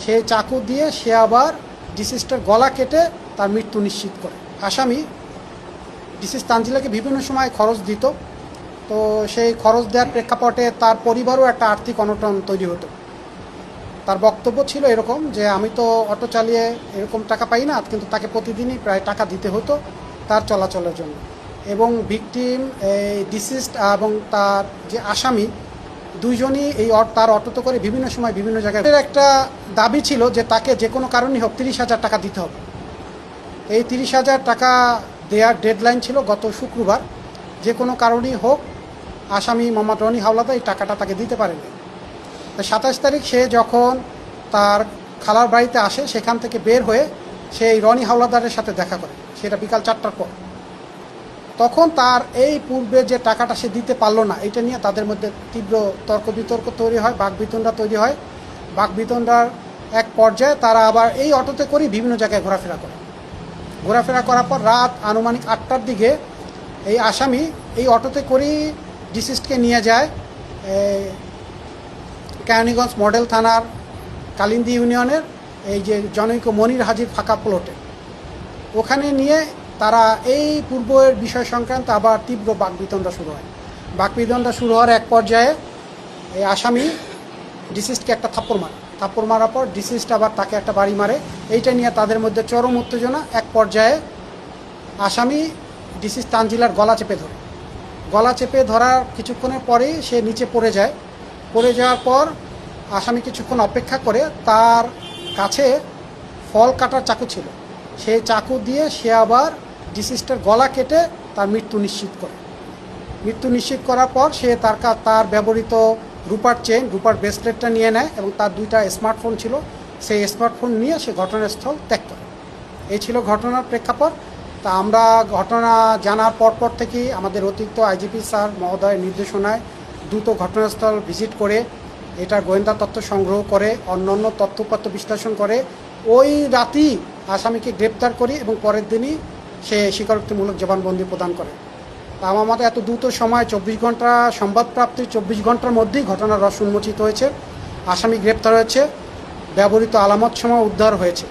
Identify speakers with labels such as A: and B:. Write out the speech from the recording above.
A: সেই চাকু দিয়ে সে আবার ডিসিজটার গলা কেটে তার মৃত্যু নিশ্চিত করে। আসামি ডিসিজ তানজিলাকে বিভিন্ন সময় খরচ দিত, তো সেই খরচ দেওয়ার প্রেক্ষাপটে তার পরিবারও একটা আর্থিক অনটন তৈরি হতো। তার বক্তব্য ছিল এরকম যে আমি তো অটো চালিয়ে এরকম টাকা পাই না, কিন্তু তাকে প্রতিদিনই প্রায় টাকা দিতে হতো তার চলাচলের জন্য। এবং ভিকটিম, এই ডিসিজড এবং তার যে আসামি দুইজনই তার অটোতে করে বিভিন্ন সময় বিভিন্ন জায়গায় একটা দাবি ছিল যে তাকে যে কোনো কারণেই হোক 30,000 টাকা দিতে হবে। এই 30,000 টাকা দেওয়ার ডেডলাইন ছিল গত শুক্রবার। যে কোনো কারণেই হোক আসামি মোহাম্মদ রনি হাওলাদার এই টাকাটা তাকে দিতে পারেনি। 27 তারিখ সে যখন তার খালার বাড়িতে আসে, সেখান থেকে বের হয়ে সেই রনি হাওলাদারের সাথে দেখা করে, সেটা বিকাল 4টার পর। তখন তার এই পূর্বে যে টাকাটা সে দিতে পারলো না, এটা নিয়ে তাদের মধ্যে তীব্র তর্ক বিতর্ক তৈরি হয়, বাকবিতণ্ডা তৈরি হয়। বাকবিতণ্ডার এক পর্যায়ে তারা আবার এই অটোতে করেই বিভিন্ন জায়গায় ঘোরাফেরা করার পর রাত আনুমানিক 8টার দিকে এই আসামি এই অটোতে করেই ডিসিজকে নিয়ে যায় কেরানীগঞ্জ মডেল থানার কালিন্দী ইউনিয়নের এই যে জনৈক মনির হাজির ফাঁকা প্লটে। ওখানে নিয়ে তারা এই পূর্বের বিষয় সংক্রান্ত আবার তীব্র বাকবিতণ্ডা শুরু হয়। বাকবিতণ্ডা শুরু হওয়ার এক পর্যায়ে এই আসামি ডিসিজকে একটা থাপ্পড় মারার পর ডিসিজটা আবার তাকে একটা বাড়ি মারে। এইটা নিয়ে তাদের মধ্যে চরম উত্তেজনা। এক পর্যায়ে আসামি ডিসিজ তানজিলার গলা চেপে ধরার কিছুক্ষণের পরেই সে নিচে পড়ে যাওয়ার পর আসামি কিছুক্ষণ অপেক্ষা করে, তার কাছে ফল কাটার চাকু ছিল, সেই চাকু দিয়ে সে আবার ডিসিজটার গলা কেটে তার মৃত্যু নিশ্চিত করার পর সে তার ব্যবহৃত রূপার ব্রেসলেটটা নিয়ে নেয় এবং তার 2টা স্মার্টফোন ছিল, সেই স্মার্টফোন নিয়ে সে ঘটনাস্থল ত্যাগ করে। এই ছিল ঘটনার প্রেক্ষাপট। তা আমরা ঘটনা জানার পর থেকেই আমাদের অতিরিক্ত আইজিপি স্যার মহোদয়ের নির্দেশনায় দ্রুত ঘটনাস্থল ভিজিট করে এটা গোয়েন্দা তথ্য সংগ্রহ করে অন্যান্য তথ্যপত্র বিশ্লেষণ করে ওই রাতেই আসামিকে গ্রেপ্তার করি এবং পরের দিনই সে স্বীকারোক্তিমূলক জবানবন্দি প্রদান করে। তা আমার মতে এত দ্রুত সময় 24 ঘন্টা সংবাদ প্রাপ্তির 24 ঘন্টার মধ্যেই ঘটনার রস উন্মোচিত হয়েছে, আসামি গ্রেপ্তার হয়েছে, ব্যবহৃত আলামত সমূহ উদ্ধার হয়েছে।